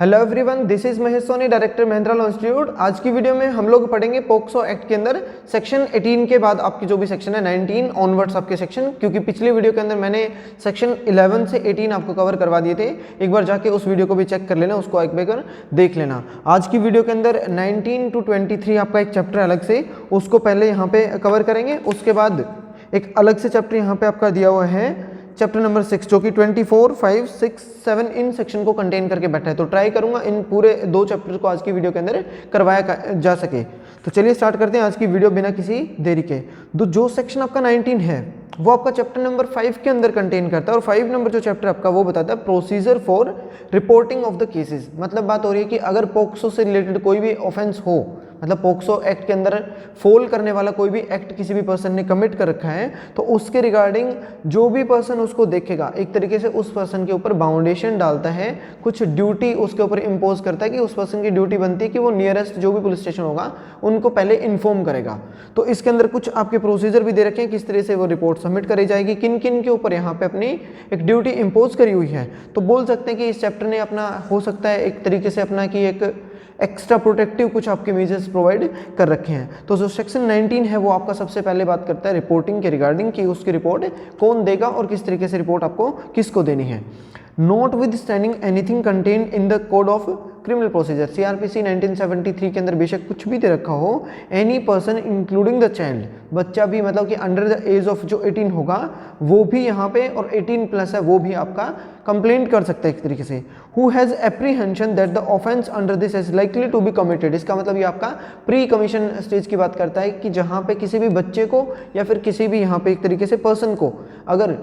Hello everyone, this is Mahesh Soni, director Mahindra Law Institute. आज की video में हम लोग पढ़ेंगे पोक्सो एक्ट के अंदर सेक्शन 18 के बाद आपकी जो भी सेक्शन है 19 ऑनवर्ड्स आपके सेक्शन, क्योंकि पिछली वीडियो के अंदर मैंने सेक्शन 11 से 18 आपको कवर करवा दिए थे। एक बार जाके उस वीडियो को भी चेक कर लेना, उसको एक बार देख लेना। आज की वीडियो के अंदर 19 to 23 आपका एक चैप्टर अलग से, उसको पहले यहाँ पे कवर करेंगे। उसके बाद एक अलग से चैप्टर यहाँ पे आपका दिया हुआ है चैप्टर नंबर 6, जो कि 24, 5, 6, 7 इन सेक्शन को कंटेन करके बैठा है। तो ट्राई करूंगा इन पूरे 2 चैप्टर को आज की वीडियो के अंदर करवाया जा सके। तो चलिए स्टार्ट करते हैं आज की वीडियो बिना किसी देरी के। तो जो सेक्शन आपका 19 है वो आपका चैप्टर नंबर 5 के अंदर कंटेन करता है, और 5 नंबर जो चैप्टर आपका वो बताता है procedure for reporting of the cases. मतलब बात हो रही है कि अगर पोक्सो से रिलेटेड कोई भी ऑफेंस हो, मतलब पोक्सो एक्ट के अंदर फॉल करने वाला कोई भी एक्ट किसी भी पर्सन ने कमिट कर रखा है, तो उसके रिगार्डिंग जो भी पर्सन उसको देखेगा एक तरीके से उस पर्सन के ऊपर बाउंडेशन डालता है, कुछ ड्यूटी उसके ऊपर इम्पोज करता है कि उस पर्सन की ड्यूटी बनती है कि वो नियरेस्ट जो भी पुलिस स्टेशन होगा उनको पहले इन्फॉर्म करेगा। तो इसके अंदर कुछ आपके प्रोसीजर भी दे रखे हैं, किस तरह से वो रिपोर्ट सबमिट करी जाएगी, किन किन के ऊपर यहाँ पे अपनी एक ड्यूटी इम्पोज करी हुई है। तो बोल सकते हैं कि इस चैप्टर ने अपना हो सकता है एक तरीके से अपना कि एक एक्स्ट्रा प्रोटेक्टिव कुछ आपके मेजर्स प्रोवाइड कर रखे हैं। तो जो सेक्शन 19 है वो आपका सबसे पहले बात करता है रिपोर्टिंग के रिगार्डिंग कि उसकी रिपोर्ट कौन देगा और किस तरीके से रिपोर्ट आपको किसको देनी है। Not with standing anything contained in the code of criminal procedure, CRPC 1973 के अंदर बेशक कुछ भी दे रखा हो, any person including the child, बच्चा भी मतलब कि अंडर द एज ऑफ जो 18 होगा वो भी यहाँ पे, और 18 प्लस है वो भी आपका कंप्लेंट कर सकता है एक तरीके से। Who has apprehension that the offence under this is likely to be committed. इसका मतलब ये आपका प्री कमीशन स्टेज की बात करता है कि जहाँ पे किसी भी बच्चे को या फिर किसी भी यहाँ पे एक तरीके से पर्सन को, अगर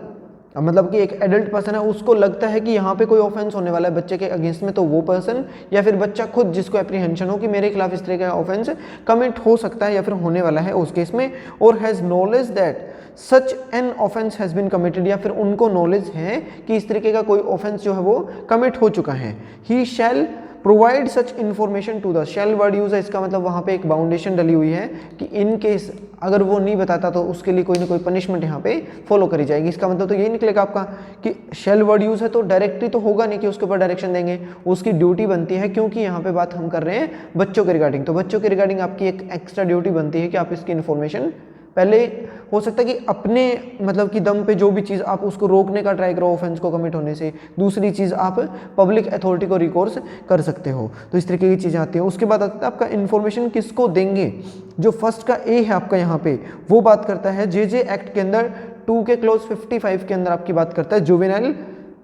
मतलब कि एक एडल्ट पर्सन है उसको लगता है कि यहाँ पे कोई ऑफेंस होने वाला है बच्चे के अगेंस्ट में, तो वो पर्सन या फिर बच्चा खुद जिसको एप्रीहेंशन हो कि मेरे खिलाफ इस तरह का ऑफेंस कमिट हो सकता है या फिर होने वाला है उस केस में, और has knowledge that such an offence has been committed, या फिर उनको नॉलेज है कि इस तरीके का कोई ऑफेंस जो है वो कमिट हो चुका है। He shall provide such information to the, shall word use है, इसका मतलब वहाँ पे एक बाउंडेशन डली हुई है कि इन केस अगर वो नहीं बताता तो उसके लिए कोई ना कोई पनिशमेंट यहाँ पे फॉलो करी जाएगी। इसका मतलब तो यही निकलेगा आपका कि शैल वर्ड यूज है तो डायरेक्टली तो होगा नहीं कि उसके ऊपर डायरेक्शन देंगे, उसकी ड्यूटी बनती है, क्योंकि यहाँ पे बात हम कर रहे हैं बच्चों के रिगार्डिंग। तो बच्चों के रिगार्डिंग आपकी एक एक्स्ट्रा ड्यूटी बनती है कि आप इसकी इन्फॉर्मेशन पहले हो सकता है कि अपने मतलब कि दम पे जो भी चीज़ आप उसको रोकने का ट्राई करो ऑफेंस को कमिट होने से, दूसरी चीज़ आप पब्लिक अथॉरिटी को रिकोर्स कर सकते हो। तो इस तरीके की चीज़ें आती हैं। उसके बाद आता है आपका इन्फॉर्मेशन किसको देंगे। जो फर्स्ट का ए है आपका यहाँ पे वो बात करता है JJ एक्ट के अंदर 2 के क्लोज 55 के अंदर आपकी बात करता है जुवेनाइल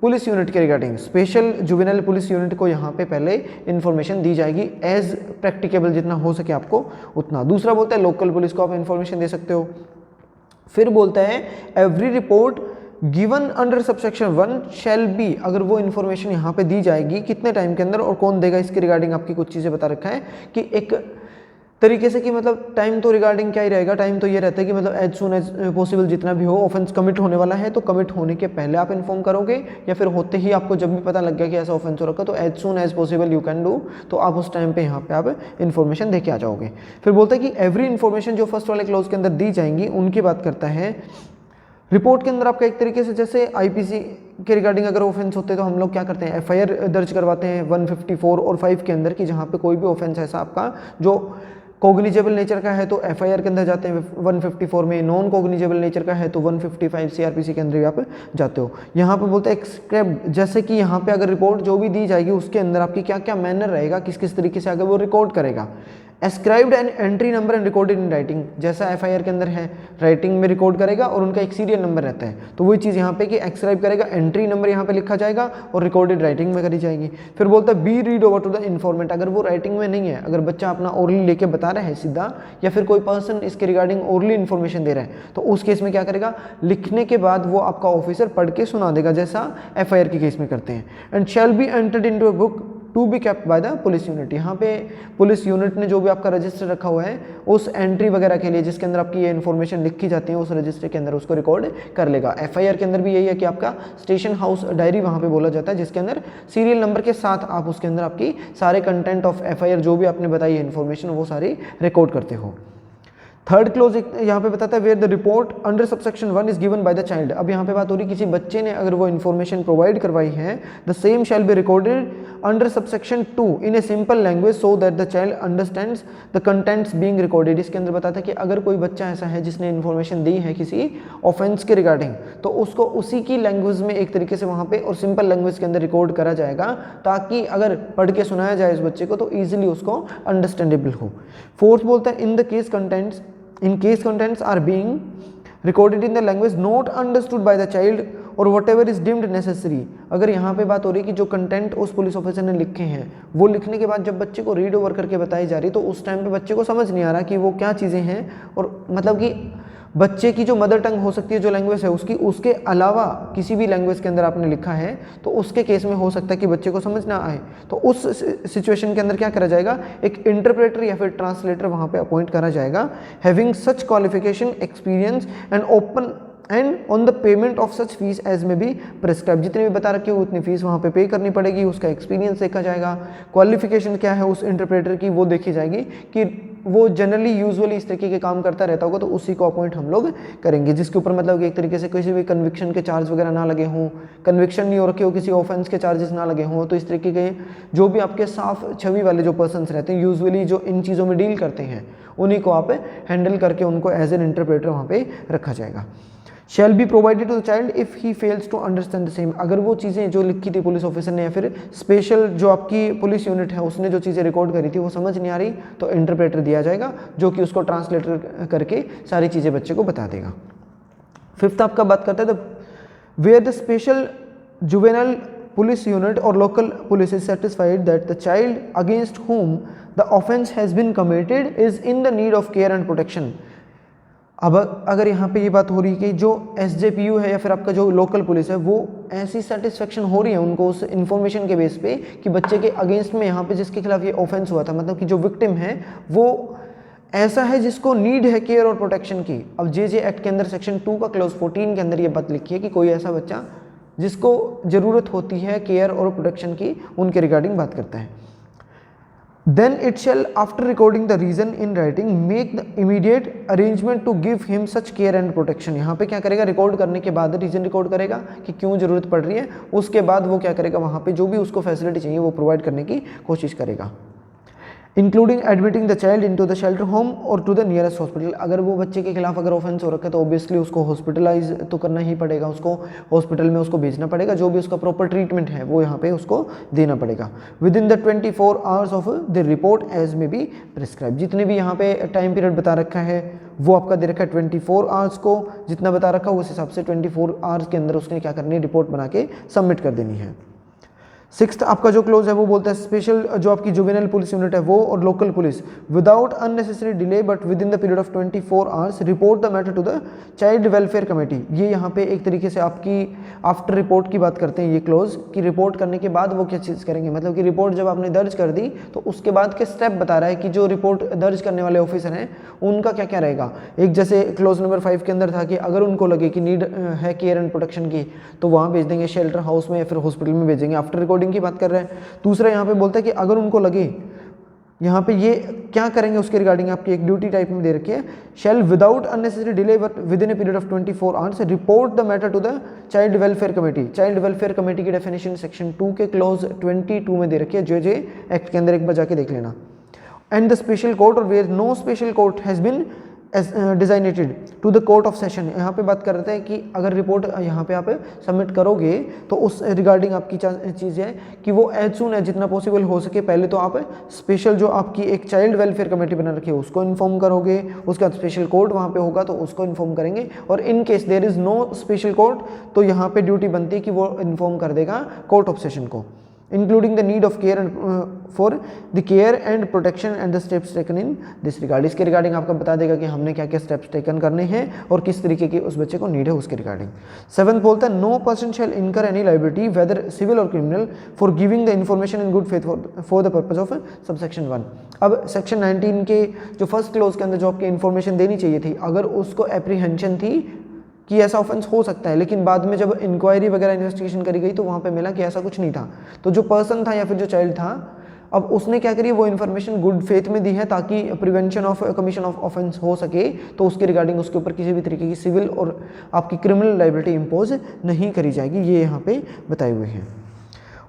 पुलिस यूनिट के regarding. Special juvenile police unit को यहाँ पे पहले इन्फॉर्मेशन दी जाएगी एज प्रैक्टिकेबल, जितना हो सके आपको उतना। दूसरा बोलता है लोकल पुलिस को आप इन्फॉर्मेशन दे सकते हो। फिर बोलता है every report given under subsection 1 shall be, अगर वो इन्फॉर्मेशन यहाँ पे दी जाएगी कितने टाइम के अंदर और कौन देगा इसके रिगार्डिंग आपकी कुछ चीज़ें बता रखा है कि एक तरीके से कि मतलब टाइम तो रिगार्डिंग क्या ही रहेगा, टाइम तो ये रहता है कि मतलब एज सुन एज पॉसिबल जितना भी हो ऑफेंस कमिट होने वाला है तो कमिट होने के पहले आप इन्फॉर्म करोगे, या फिर होते ही आपको जब भी पता लग गया कि ऐसा ऑफेंस हो रखा तो as soon as possible you can do, तो आप उस टाइम पे यहाँ पे आप इन्फॉर्मेशन दे के आ जाओगे। फिर बोलता है कि एवरी इन्फॉर्मेशन जो फर्स्ट वाले क्लॉज के अंदर दी जाएंगी उनकी बात करता है। रिपोर्ट के अंदर आपका एक तरीके से जैसे IPC के रिगार्डिंग अगर ऑफेंस होते हैं तो हम लोग क्या करते हैं FIR दर्ज करवाते हैं 154 और 5 के अंदर, कि जहाँ पे कोई भी ऑफेंस ऐसा आपका जो कोग्निजेबल नेचर का है तो FIR के अंदर जाते हैं 154 में, नॉन कोग्निजेबल नेचर का है तो 155 CRPC के अंदर भी आप जाते हो। यहाँ पे बोलते हैं एक्सक्राइब, जैसे कि यहाँ पे अगर रिपोर्ट जो भी दी जाएगी उसके अंदर आपकी क्या क्या मैनर रहेगा, किस किस तरीके से अगर वो रिकॉर्ड करेगा। Ascribed and entry number and recorded in writing, जैसा FIR के अंदर है राइटिंग में रिकॉर्ड करेगा और उनका एक सीरियल नंबर रहता है, तो वही चीज़ यहाँ पे कि एक्सक्राइब करेगा, एंट्री नंबर यहाँ पे लिखा जाएगा और रिकॉर्डेड राइटिंग में करी जाएगी। फिर बोलता है be read over to the informant, अगर वो राइटिंग में नहीं है, अगर बच्चा अपना ओरली लेके बता रहा है सीधा, या फिर कोई पर्सन इसके रिगार्डिंग ओरली इन्फॉर्मेशन दे रहा है, तो उस केस में क्या करेगा, लिखने के बाद वो आपका ऑफिसर पढ़ के सुना देगा जैसा FIR के केस में करते हैं। And shall be entered into a book to be kept by the police unit, यहाँ पे पुलिस यूनिट ने जो भी आपका रजिस्टर रखा हुआ है उस एंट्री वगैरह के लिए जिसके अंदर आपकी ये इन्फॉर्मेशन लिखी जाती है उस रजिस्टर के अंदर उसको रिकॉर्ड कर लेगा। FIR के अंदर भी यही है कि आपका स्टेशन हाउस डायरी वहाँ पे बोला जाता है, जिसके अंदर सीरियल नंबर के साथ आप उसके अंदर आपकी सारे कंटेंट ऑफ FIR जो भी आपने बताई है इन्फॉर्मेशन वो सारी रिकॉर्ड करते हो। थर्ड क्लोज यहाँ पे बताता है where the report under subsection 1 is given by the child. अब यहाँ पे बात हो रही किसी बच्चे ने अगर वो इन्फॉर्मेशन प्रोवाइड करवाई है, the same shall be recorded under subsection 2 in a simple language so that the child understands the contents being recorded. इसके अंदर बताता है कि अगर कोई बच्चा ऐसा है जिसने इन्फॉर्मेशन दी है किसी ऑफेंस के रिगार्डिंग, तो उसको उसी की लैंग्वेज में एक तरीके से वहाँ पे और सिंपल लैंग्वेज के अंदर रिकॉर्ड करा जाएगा, ताकि अगर पढ़ के सुनाया जाए इस बच्चे को तो ईजिली उसको अंडरस्टैंडेबल हो। फोर्थ बोलता है in the case contents in case contents are being recorded in the language not understood by the child or whatever is deemed necessary। अगर यहाँ पे बात हो रही है कि जो कंटेंट उस पुलिस ऑफिसर ने लिखे हैं वो लिखने के बाद जब बच्चे को रीड ओवर करके बताई जा रही तो उस टाइम पे बच्चे को समझ नहीं आ रहा कि वो क्या चीज़ें हैं, और मतलब कि बच्चे की जो मदर टंग हो सकती है, जो लैंग्वेज है उसकी, उसके अलावा किसी भी लैंग्वेज के अंदर आपने लिखा है तो उसके केस में हो सकता है कि बच्चे को समझ ना आए। तो उस सिचुएशन के अंदर क्या करा जाएगा, एक इंटरप्रेटर या फिर ट्रांसलेटर वहाँ पे अपॉइंट करा जाएगा, having such qualification experience and open and on the payment of such fees as may be prescribe. जितनी भी बता रखी हो उतनी फीस वहाँ पे करनी पड़ेगी, उसका एक्सपीरियंस देखा जाएगा, क्वालिफिकेशन क्या है उस इंटरप्रेटर की वो देखी जाएगी कि वो जनरली यूजुअली इस तरीके के काम करता रहता होगा, तो उसी को अपॉइंट हम लोग करेंगे, जिसके ऊपर मतलब कि एक तरीके से किसी भी कन्विक्शन के चार्ज वगैरह ना लगे हों, कन्विक्शन नहीं हो रखे हो, किसी ऑफेंस के चार्जेस ना लगे हों। तो इस तरीके के जो भी आपके साफ छवि वाले जो पर्सन्स रहते हैं यूजुअली जो इन चीज़ों में डील करते हैं, उन्हीं को आप हैंडल करके उनको एज एन इंटरप्रेटर वहाँ पे रखा जाएगा। Shall be provided to the child if he fails to understand the same. अगर वो चीज़ें जो लिखी थी पुलिस ऑफिसर ने या फिर स्पेशल जो आपकी पुलिस यूनिट है उसने जो चीज़ें रिकॉर्ड करी थी वो समझ नहीं आ रही तो इंटरप्रेटर दिया जाएगा जो कि उसको ट्रांसलेटर करके सारी चीज़ें बच्चे को बता देगा। फिफ्थ आपका बात करता है the where the special juvenile police unit और local police is satisfied that the child against whom the offence has been committed is in the need of care and protection. अब अगर यहाँ पे ये बात हो रही है कि जो SJPU है या फिर आपका जो लोकल पुलिस है वो ऐसी सेटिस्फेक्शन हो रही है उनको उस इन्फॉर्मेशन के बेस पे कि बच्चे के अगेंस्ट में यहाँ पे जिसके खिलाफ ये ऑफेंस हुआ था, मतलब कि जो विक्टिम है वो ऐसा है जिसको नीड है केयर और प्रोटेक्शन की। अब JJ एक्ट के अंदर सेक्शन 2 का क्लॉज 14 के अंदर ये बात लिखी है कि कोई ऐसा बच्चा जिसको ज़रूरत होती है केयर और प्रोटेक्शन की, उनके रिगार्डिंग बात करता है। Then it shall, after recording the reason in writing, make the immediate arrangement to give him such care and protection। यहाँ पे क्या करेगा, रिकॉर्ड करने के बाद रीजन रिकॉर्ड करेगा कि क्यों ज़रूरत पड़ रही है, उसके बाद वो क्या करेगा वहाँ पे जो भी उसको फैसिलिटी चाहिए वो प्रोवाइड करने की कोशिश करेगा। Including admitting the child into the shelter home और टू द नियरेस्ट हॉस्पिटल। अगर वो बच्चे के खिलाफ अगर ऑफेंस हो रखा है तो ऑब्वियसली उसको हॉस्पिटलाइज तो करना ही पड़ेगा, उसको हॉस्पिटल में उसको भेजना पड़ेगा, जो भी उसका प्रॉपर ट्रीटमेंट है वो यहाँ पे उसको देना पड़ेगा। Within the 24 hours of the report as may be prescribe. जितने भी यहाँ पे टाइम पीरियड बता रखा है वो आपका दे रखा है 24 आवर्स को, जितना बता रखा है उस हिसाब से 24 आवर्स के अंदर उसने क्या करनी है, रिपोर्ट बना के सबमिट कर देनी है। सिक्स्थ आपका जो क्लोज है वो बोलता है स्पेशल जो आपकी जुवेनाइल पुलिस यूनिट है वो और local police without unnecessary delay but within the period of 24 hours report the matter to the child welfare committee. ये यहाँ पे एक तरीके से आपकी आफ्टर रिपोर्ट की बात करते हैं ये क्लोज कि रिपोर्ट करने के बाद वो क्या चीज़ करेंगे, मतलब कि रिपोर्ट जब आपने दर्ज कर दी तो उसके बाद के स्टेप बता रहा है कि जो रिपोर्ट दर्ज करने वाले ऑफिसर हैं उनका क्या क्या रहेगा। एक जैसे क्लोज नंबर 5 के अंदर था कि अगर उनको लगे कि नीड है केयर एंड प्रोटेक्शन की तो वहाँ भेज देंगे, शेल्टर हाउस में या फिर हॉस्पिटल में भेजेंगे, आफ्टर रिकॉर्डिंग की बात कर रहे हैं। दूसरा यहाँ पे बोलता है कि अगर उनको लगे, यहाँ पे ये क्या करेंगे उसके रिगार्डिंग आपकी एक ड्यूटी टाइप में दे रखी है, shall without unnecessary delay within a period of 24 hours report the matter to the child welfare committee. Child welfare committee की डेफिनेशन सेक्शन 2 के क्लोज 22 में दे रखी है, JJ एक्ट के अंदर एक बार जाके देख लेना। एंड द स्पेशल कोर्ट और where no special court has been designated to the court of session. यहाँ पे बात कर रहे हैं कि अगर रिपोर्ट यहाँ पे आप सबमिट करोगे तो उस रिगार्डिंग आपकी चीज़ है कि वो एज सून है जितना पॉसिबल हो सके पहले तो आप स्पेशल जो आपकी एक चाइल्ड वेलफेयर कमेटी बना रखी है उसको इन्फॉर्म करोगे, उसके बाद स्पेशल कोर्ट वहाँ पे होगा तो उसको इन्फॉर्म करेंगे, और in case there is no special court तो यहाँ पे ड्यूटी बनती है कि वो इन्फॉर्म कर देगा कोर्ट ऑफ सेशन को, including the need of care and for the care and protection and the steps taken in this regard. इसके रिगार्डिंग आपको बता देगा कि हमने क्या क्या स्टेप्स टेकन करने हैं और किस तरीके की उस बच्चे को नीड है उसके रिगार्डिंग। 7th बोलता है नो पर्सन शैल इनकर एनी लाइबिलिटी वेदर सिविल और criminal for giving the information in good faith for the purpose of subsection 1। अब सेक्शन 19 के जो फर्स्ट क्लोज के अंदर जो आपकी इन्फॉर्मेशन देनी चाहिए थी, अगर उसको एप्रीहेंशन थी कि ऐसा ऑफेंस हो सकता है, लेकिन बाद में जब इंक्वायरी वगैरह इन्वेस्टिगेशन करी गई तो वहाँ पे मिला कि ऐसा कुछ नहीं था, तो जो पर्सन था या फिर जो चाइल्ड था अब उसने क्या करी, वो इन्फॉर्मेशन गुड फेथ में दी है ताकि prevention of commission of offence हो सके, तो उसके रिगार्डिंग उसके ऊपर किसी भी तरीके की सिविल और आपकी क्रिमिनल लाइबिलिटी इंपोज नहीं करी जाएगी, ये यहाँ पे बताए हुए हैं।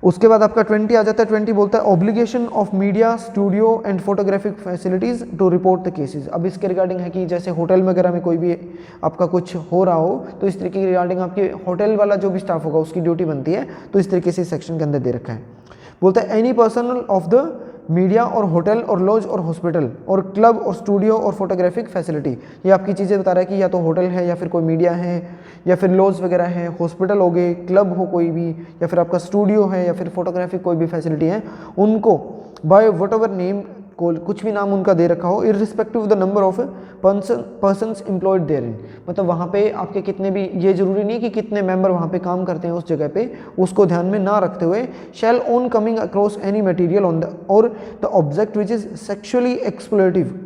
उसके बाद आपका 20 आ जाता है। 20 बोलता है obligation of media, studio and photographic facilities to report the cases. अब इसके रिगार्डिंग है कि जैसे होटल वगैरह में कोई भी आपका कुछ हो रहा हो तो इस तरीके की रिगार्डिंग आपके होटल वाला जो भी स्टाफ होगा उसकी ड्यूटी बनती है, तो इस तरीके से सेक्शन के अंदर दे रखा है। बोलता है any person of the media और होटल और लॉज और हॉस्पिटल और क्लब और स्टूडियो और फोटोग्राफिक फैसिलिटी, ये आपकी चीज़ें बता रहा है कि या तो होटल है या फिर कोई मीडिया है या फिर लॉज वगैरह है, हॉस्पिटल हो गए, क्लब हो कोई भी, या फिर आपका स्टूडियो है या फिर फोटोग्राफिक कोई भी फैसिलिटी है, उनको बाय वट एवर नेम, कुछ भी नाम उनका दे रखा हो, irrespective of the number of persons employed therein, मतलब वहाँ पे आपके कितने भी, ये जरूरी नहीं कि कितने मेंबर वहाँ पे काम करते हैं उस जगह पे, उसको ध्यान में ना रखते हुए shall on coming across any material on the और the object which is sexually exploitative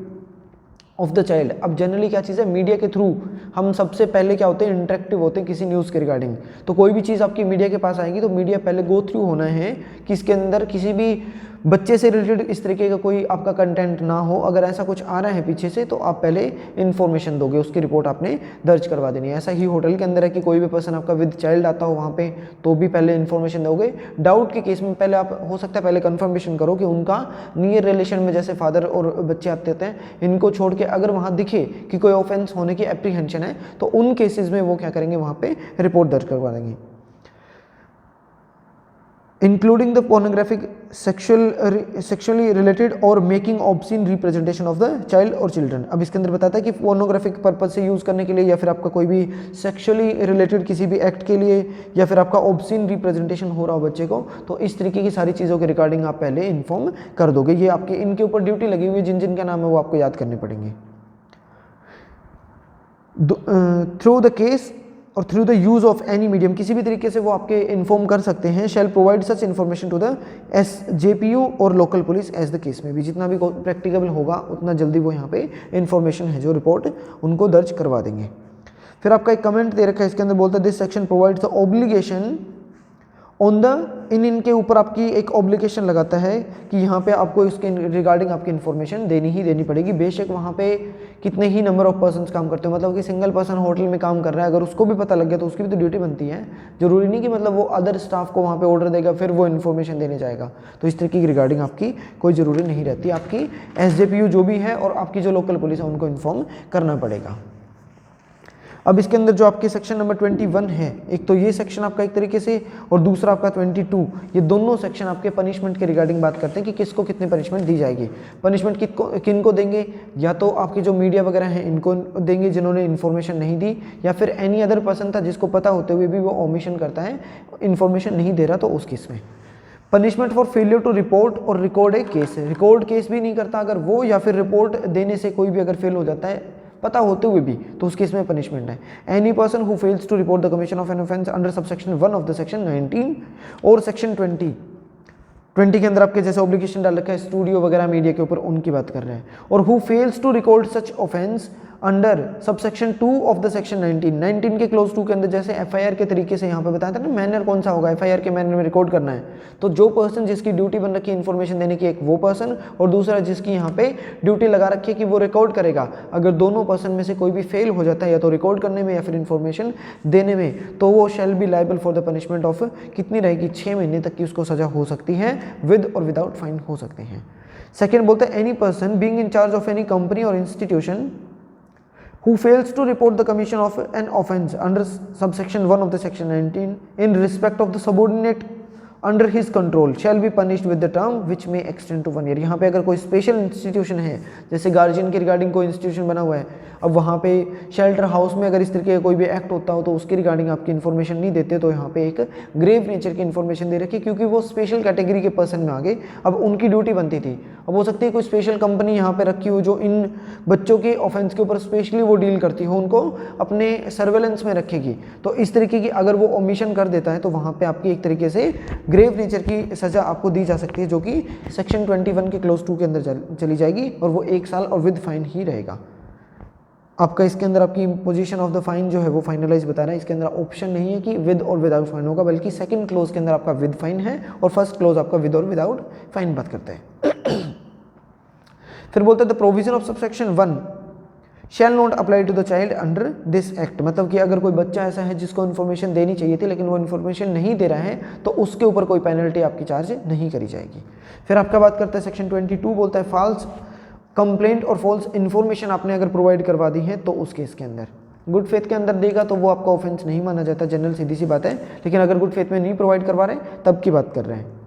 of the child. अब जनरली क्या चीज़ है, मीडिया के थ्रू हम सबसे पहले क्या होते हैं, इंटरेक्टिव होते हैं किसी न्यूज़ के रिगार्डिंग। तो कोई भी चीज़ आपकी मीडिया के पास आएगी तो मीडिया पहले गो थ्रू होना है कि इसके अंदर किसी भी बच्चे से रिलेटेड इस तरीके का कोई आपका कंटेंट ना हो। अगर ऐसा कुछ आ रहा है पीछे से तो आप पहले इन्फॉर्मेशन दोगे, उसकी रिपोर्ट आपने दर्ज करवा देनी है। ऐसा ही होटल के अंदर है कि कोई भी पर्सन आपका विद चाइल्ड आता हो वहाँ पे तो भी पहले इन्फॉर्मेशन दोगे। डाउट के केस में पहले आप हो सकता है पहले कंफर्मेशन करो कि उनका नियर रिलेशन में जैसे फादर और बच्चे आते हैं, इनको छोड़ के अगर वहाँ दिखे कि कोई ऑफेंस होने की एप्रीहेंशन है तो उन केसेस में वो क्या करेंगे, वहाँ पे रिपोर्ट दर्ज करवा देंगे। Including the pornographic sexually related और making obscene representation of the child और चिल्ड्रन। अब इसके अंदर बताता है कि पोर्नोग्राफिक पर्पज से यूज़ करने के लिए या फिर आपका कोई भी सेक्सुअली रिलेटेड किसी भी एक्ट के लिए या फिर आपका ऑब्सीन रिप्रेजेंटेशन हो रहा हो बच्चे को, तो इस तरीके की सारी चीज़ों के रिगार्डिंग आप पहले इन्फॉर्म कर दोगे। ये आपके इनके ऊपर ड्यूटी लगी हुई है, जिन जिन का नाम है वो आपको याद करने पड़ेंगे। थ्रू द केस और through the use of any medium, किसी भी तरीके से वो आपके इन्फॉर्म कर सकते हैं। Shall provide such information to the SJPU और local police as the case may be, जितना भी प्रैक्टिकेबल होगा उतना जल्दी वो यहाँ पे इन्फॉर्मेशन है जो रिपोर्ट उनको दर्ज करवा देंगे। फिर आपका एक कमेंट दे रखा है इसके अंदर, बोलता है this section provides the obligation on the इनके ऊपर आपकी एक ऑब्लिगेशन लगाता है कि यहाँ पे आपको इसके रिगार्डिंग आपकी इन्फॉर्मेशन देनी ही देनी पड़ेगी। बेशक वहाँ पे कितने ही नंबर ऑफ पर्सन्स काम करते हो, मतलब कि सिंगल पर्सन होटल में काम कर रहा है, अगर उसको भी पता लग गया तो उसकी भी तो ड्यूटी बनती है। जरूरी नहीं कि मतलब वो अदर स्टाफ को वहाँ पे ऑर्डर देगा फिर वो इन्फॉर्मेशन देने जाएगा, तो इस तरीके की रिगार्डिंग आपकी कोई ज़रूरी नहीं रहती। आपकी SJPU जो भी है और आपकी जो लोकल पुलिस है उनको इन्फॉर्म करना पड़ेगा। अब इसके अंदर जो आपके सेक्शन नंबर 21 है, एक तो ये सेक्शन आपका एक तरीके से और दूसरा आपका 22, ये दोनों सेक्शन आपके पनिशमेंट के रिगार्डिंग बात करते हैं कि किसको कितनी पनिशमेंट दी जाएगी। पनिशमेंट किन को देंगे, या तो आपके जो मीडिया वगैरह हैं इनको देंगे जिन्होंने इन्फॉर्मेशन नहीं दी, या फिर एनी अदर पर्सन था जिसको पता होते हुए भी वो ओमिशन करता है, इन्फॉर्मेशन नहीं दे रहा, तो उस केस में punishment for failure to report or record a case. Record case भी नहीं करता अगर वो, या फिर रिपोर्ट देने से कोई भी अगर फेल हो जाता है पता होते हुए भी, तो उस केस में पनिशमेंट है। Any person who fails to report the commission of an offence under subsection 1 of the section 19 or section 20 के अंदर आपके जैसे ऑब्लिगेशन डाल रखा है स्टूडियो वगैरह मीडिया के ऊपर, उनकी बात कर रहे हैं। और who fails to record such offence under subsection 2 of the section 19 के क्लोज 2 के अंदर जैसे FIR के तरीके से यहाँ पे बताया था ना, मैनर कौन सा होगा, FIR के मैनर में रिकॉर्ड करना है। तो जो पर्सन जिसकी ड्यूटी बन रखी है इन्फॉर्मेशन देने की, एक वो पर्सन और दूसरा जिसकी यहाँ पे ड्यूटी लगा रखी है कि वो रिकॉर्ड करेगा, अगर दोनों पर्सन में से कोई भी फेल हो जाता है या तो रिकॉर्ड करने में या फिर इन्फॉर्मेशन देने में, तो वो शैल be liable for the punishment of, कितनी रहेगी, 6 महीने तक की उसको सजा हो सकती है, विद और विदाउट फाइन हो सकते हैं। सेकेंड बोलते हैं any person being in charge of any company और institution who fails to report the commission of an offence under subsection 1 of the section 19 in respect of the subordinate under his control shall be punished with the term which may extend to 1 year। यहाँ पे अगर कोई special institution है, जैसे guardian के regarding कोई institution बना हुआ है, अब वहाँ पे शेल्टर हाउस में अगर इस तरीके का कोई भी एक्ट होता हो तो उसके रिगार्डिंग आपकी इन्फॉर्मेशन नहीं देते, तो यहाँ पे एक ग्रेव नेचर की इन्फॉर्मेशन दे रखी है, क्योंकि वो स्पेशल कैटेगरी के पर्सन में आ गए। अब उनकी ड्यूटी बनती थी, अब हो सकती है कोई स्पेशल कंपनी यहाँ पे रखी हो जो इन बच्चों के ऑफेंस के ऊपर स्पेशली वो डील करती हो, उनको अपने सर्वेलेंस में रखेगी। तो इस तरीके की अगर वो ओमिशन कर देता है तो वहाँ पे आपकी एक तरीके से ग्रेव नेचर की सजा आपको दी जा सकती है, जो कि सेक्शन 21 के क्लोज 2 के अंदर चली जाएगी, और वो 1 साल और विद फाइन ही रहेगा। आपका इसके अंदर आपकी इम्पोजिशन ऑफ द फाइन जो है वो फाइनलाइज बता रहा है। इसके अंदर ऑप्शन नहीं है कि विद और विदाउट फाइन होगा, बल्कि सेकंड क्लोज के अंदर आपका विद फाइन है और फर्स्ट क्लोज आपका विद और विदाउट फाइन बात करते हैं। फिर बोलते हैं the provision of subsection 1 shall not apply to the child under this act, मतलब कि अगर कोई बच्चा ऐसा है जिसको इन्फॉर्मेशन देनी चाहिए थी लेकिन वो इन्फॉर्मेशन नहीं दे रहा है तो उसके ऊपर कोई पेनल्टी आपकी चार्ज नहीं करी जाएगी। फिर आपका बात करते हैं सेक्शन 22 बोलता है फॉल्स कंप्लेंट और फॉल्स इन्फॉर्मेशन आपने अगर प्रोवाइड करवा दी है तो उस केस के अंदर गुड फेथ के अंदर देगा तो वो आपका ऑफेंस नहीं माना जाता, जनरल सीधी सी बात है। लेकिन अगर गुड फेथ में नहीं प्रोवाइड करवा रहे तब की बात कर रहे हैं।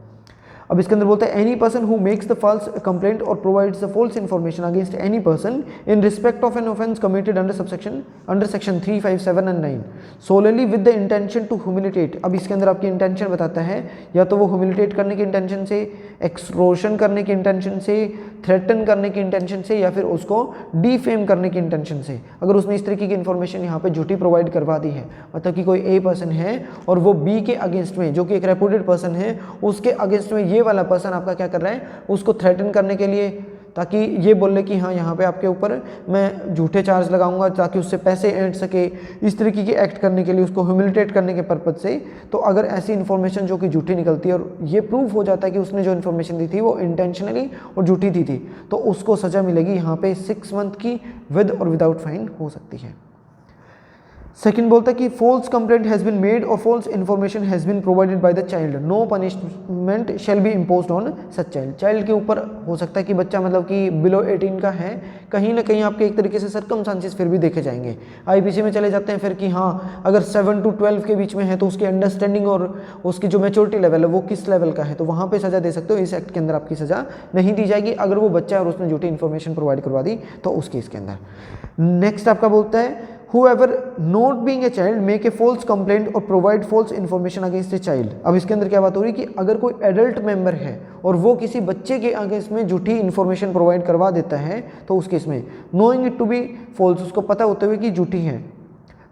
अब इसके अंदर बोलते हैं any person who makes the false complaint और provides the false information against any person in respect of an offence committed under section 3, 5, 7 and 9 solely with the intention to humiliate. अब इसके अंदर आपकी इंटेंशन बताता है या तो वो ह्यूमिलिटेट करने की इंटेंशन से, एक्सटॉर्शन करने की इंटेंशन से, थ्रेटन करने की इंटेंशन से या फिर उसको डिफेम करने की इंटेंशन से। अगर उसने इस तरीके की इन्फॉर्मेशन यहाँ पे झूठी प्रोवाइड करवा दी है, मतलब कि कोई ए पर्सन है और वो बी के अगेंस्ट में, जो कि एक रेपुटेड पर्सन है, उसके अगेंस्ट में ये वाला पर्सन आपका क्या कर रहा है, उसको थ्रेटन करने के लिए, ताकि ये बोल ले कि हाँ यहाँ पे आपके ऊपर मैं झूठे चार्ज लगाऊंगा ताकि उससे पैसे ऐंठ सके, इस तरीके की एक्ट करने के लिए, उसको ह्यूमिलिटेट करने के पर्पज से। तो अगर ऐसी इन्फॉर्मेशन जो कि झूठी निकलती है और ये प्रूफ हो जाता है कि उसने जो इन्फॉर्मेशन दी थी वो इंटेंशनली और झूठी दी थी, तो उसको सज़ा मिलेगी यहाँ पे 6 मंथ की विद और विदाउट फाइन हो सकती है। सेकंड बोलता है कि false complaint has been made और false information has been provided by the child, no punishment shall be imposed on such child. Child के ऊपर हो सकता है कि बच्चा मतलब कि बिलो 18 का है, कहीं ना कहीं आपके एक तरीके से सर्कमस्टांसेस फिर भी देखे जाएंगे। आईपीसी में चले जाते हैं फिर कि हाँ अगर 7 to 12 के बीच में है तो उसकी अंडरस्टैंडिंग और उसकी जो मैच्योरिटी लेवल है वो किस लेवल का है, तो वहाँ पर सज़ा दे सकते हो। इस एक्ट के अंदर आपकी सज़ा नहीं दी जाएगी अगर वो बच्चा है और उसने झूठी इन्फॉर्मेशन प्रोवाइड करवा दी तो उस केस के अंदर। नेक्स्ट आपका बोलता है whoever not being a child make a false complaint or provide false information against a child। अब इसके अंदर क्या बात हो रही है कि अगर कोई एडल्ट मेंबर है और वो किसी बच्चे के अगेंस्ट में झूठी इन्फॉर्मेशन प्रोवाइड करवा देता है तो उस केस में knowing it to be false, उसको पता होते हुए कि झूठी है,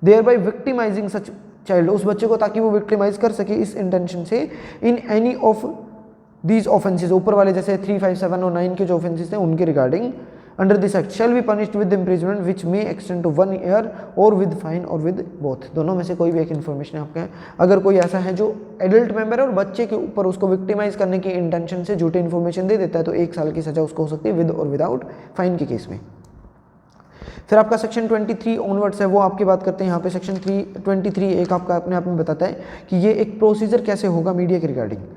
thereby victimizing such child, उस बच्चे को ताकि वो विक्टिमाइज कर सके इस इंटेंशन से, in any of these offences, ऊपर वाले जैसे 3, 5, 7 और 9 के जो ऑफेंसेज हैं उनके regarding under this act shall be punished with imprisonment which may extend to 1 year or with fine or with both. दोनों में से कोई भी एक इन्फॉर्मेशन है आपका। अगर कोई ऐसा है जो एडल्ट मेंबर है और बच्चे के ऊपर उसको विक्टिमाइज करने की इंटेंशन से झूठी इन्फॉर्मेशन दे देता है तो 1 साल की सजा उसको हो सकती है विद और विदाउट फाइन के केस में। फिर आपका सेक्शन 23 ऑनवर्ड्स है वो आपकी बात करते हैं। यहाँ पे सेक्शन 23 एक आपका अपने आप में बताता है कि ये एक प्रोसीजर कैसे होगा मीडिया के regarding.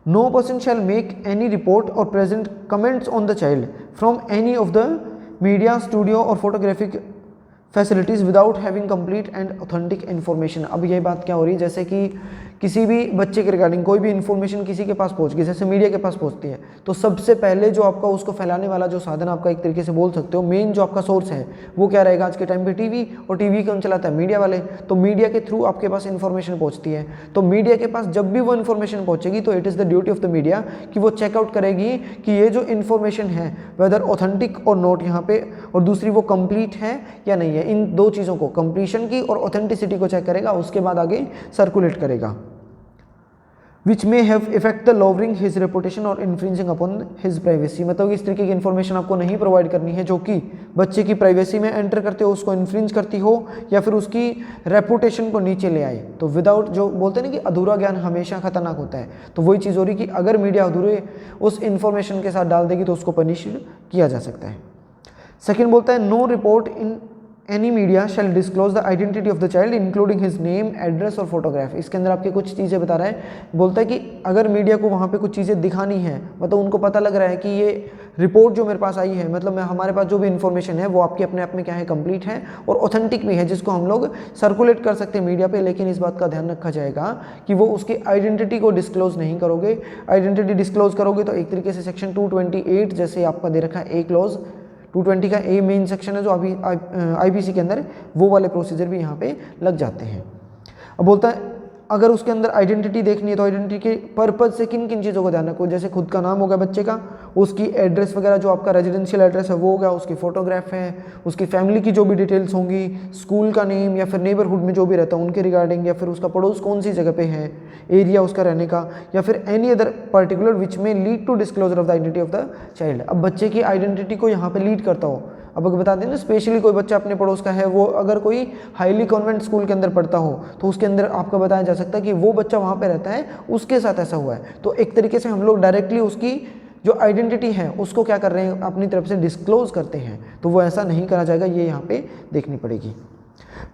No person shall make any report or present comments on the child from any of the media, studio or photographic facilities without having complete and authentic information। अब ये बात क्या हो रही है, जैसे कि किसी भी बच्चे के रिगार्डिंग कोई भी इन्फॉर्मेशन किसी के पास पहुंच गई, जैसे मीडिया के पास पहुंचती है, तो सबसे पहले जो आपका उसको फैलाने वाला जो साधन आपका एक तरीके से बोल सकते हो मेन जो आपका सोर्स है वो क्या रहेगा आज के टाइम पे टीवी, और टीवी कौन चलाता है, मीडिया वाले। तो मीडिया के थ्रू आपके पास इन्फॉर्मेशन पहुंचती है, तो मीडिया के पास जब भी वो इन्फॉर्मेशन पहुंचेगी तो it is the duty of the media कि वो चेकआउट करेगी कि ये जो इन्फॉर्मेशन है वेदर ऑथेंटिक और नॉट यहाँ पे, और दूसरी वो कंप्लीट है या नहीं है। इन दो चीज़ों को, कंप्लीशन की और ऑथेंटिसिटी को चेक करेगा, उसके बाद आगे सर्कुलेट करेगा। Which may have effect the lowering his reputation और इन्फ्रिंजिंग अपॉन हिज प्राइवेसी, मतलब इस तरीके की इन्फॉर्मेशन आपको नहीं प्रोवाइड करनी है जो कि बच्चे की प्राइवेसी में एंटर करते हो, उसको इन्फ्रिंज करती हो या फिर उसकी रेपुटेशन को नीचे ले आए। तो विदाउट, जो बोलते हैं ना कि अधूरा ज्ञान हमेशा खतरनाक होता है, तो वही चीज़ हो रही कि अगर मीडिया अधूरे उस इन्फॉर्मेशन के साथ डाल देगी तो उसको पनिश किया जा सकता है। सेकेंड बोलता है no report in any media shall disclose the identity of the child including his name, address और फोटोग्राफ। इसके अंदर आपके कुछ चीज़ें बता रहा है, बोलता है कि अगर मीडिया को वहाँ पे कुछ चीज़ें दिखानी है, मतलब उनको पता लग रहा है कि ये रिपोर्ट जो मेरे पास आई है, मतलब हमारे पास जो भी इन्फॉर्मेशन है वो आपकी अपने आप में क्या है, कंप्लीट है और ऑथेंटिक भी है, जिसको हम लोग सर्कुलेट कर सकते हैं मीडिया पे। लेकिन इस बात का ध्यान रखा जाएगा कि वो उसकी आइडेंटिटी को डिस्क्लोज नहीं करोगे। आइडेंटिटी डिस्क्लोज करोगे तो एक तरीके से सेक्शन 228 जैसे आपका दे रखा है ए क्लॉज, 220 का ए मेन सेक्शन है जो अभी आईपीसी के अंदर, वो वाले प्रोसीजर भी यहाँ पे लग जाते हैं। अब बोलता है अगर उसके अंदर आइडेंटिटी देखनी है तो आइडेंटिटी के पर्पज से किन किन चीज़ों को ध्यान रखो, जैसे खुद का नाम हो गया बच्चे का, उसकी एड्रेस वगैरह जो आपका रेजिडेंशियल एड्रेस है वो हो गया, उसकी फोटोग्राफ है, उसकी फैमिली की जो भी डिटेल्स होंगी, स्कूल का नेम या फिर नेबरहुड में जो भी रहता है उनके रिगार्डिंग, या फिर उसका पड़ोस कौन सी जगह पे है, एरिया उसका रहने का, या फिर any other particular which may lead to disclosure of the identity of the child. अब बच्चे की आइडेंटिटी को यहाँ पे लीड करता हो, अब अगर बता दें ना, स्पेशली कोई बच्चा अपने पड़ोस का है, वो अगर कोई हाईली कॉन्वेंट स्कूल के अंदर पढ़ता हो तो उसके अंदर आपका बताया जा सकता है कि वो बच्चा वहाँ पे रहता है, उसके साथ ऐसा हुआ है। तो एक तरीके से हम लोग डायरेक्टली उसकी जो आइडेंटिटी है उसको क्या कर रहे हैं, अपनी तरफ से डिस्क्लोज करते हैं, तो वो ऐसा नहीं करा जाएगा, ये यहाँ पे देखनी पड़ेगी।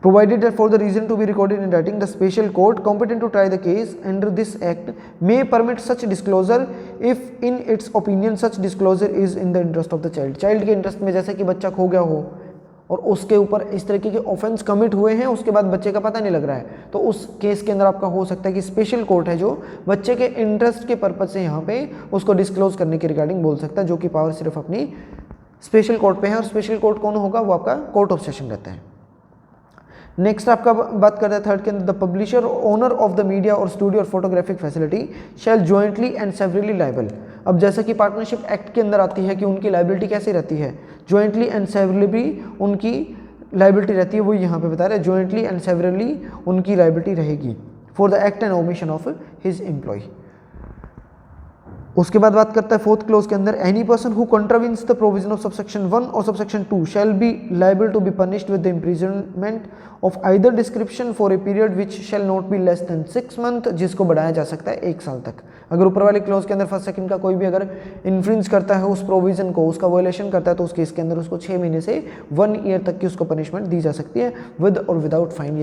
Provided that for the reason to be recorded in writing, the special court competent to try the case under this act may permit such disclosure if in its opinion such disclosure is in the interest of the child। Child के interest में, जैसे कि बच्चा खो गया हो और उसके ऊपर इस तरीके के ऑफेंस कमिट हुए हैं, उसके बाद बच्चे का पता नहीं लग रहा है, तो उस केस के अंदर आपका हो सकता है कि स्पेशल कोर्ट है जो बच्चे के इंटरेस्ट के पर्पज से यहाँ पे उसको डिस्क्लोज करने के रिगार्डिंग बोल सकता है, जो कि पावर सिर्फ अपनी स्पेशल कोर्ट पे है। और स्पेशल कोर्ट कौन होगा, वो आपका कोर्ट ऑफ सेशन रहता है। नेक्स्ट आपका बात करते हैं थर्ड के अंदर, the publisher owner of the media or studio or photographic facility shall jointly and severally liable. अब जैसा कि पार्टनरशिप एक्ट के अंदर आती है कि उनकी लाइबिलिटी कैसी रहती है, जॉइंटली एंड सेवरली भी उनकी लाइबिलिटी रहती है, वो यहाँ पे बता रहे हैं, जॉइंटली एंड सेवरली उनकी लाइबिलिटी रहेगी for the act and omission of his employ. उसके बाद बात करता है फोर्थ क्लोज के अंदर, any person who contravenes the provision of subsection 1 और subsection 2 shall be liable to be punished with the imprisonment of either description for a period which shall not be less than 6 month, जिसको बढ़ाया जा सकता है 1 साल तक। अगर ऊपर वाले क्लोज के अंदर फर्स्ट सेकंड का कोई भी अगर इन्फ्रिंज करता है उस प्रोविजन को, उसका वायलेशन करता है, तो उस केस के अंदर उसको 6 महीने से 1 ईयर तक की उसको पनिशमेंट दी जा सकती है, विद और विदाउट फाइन।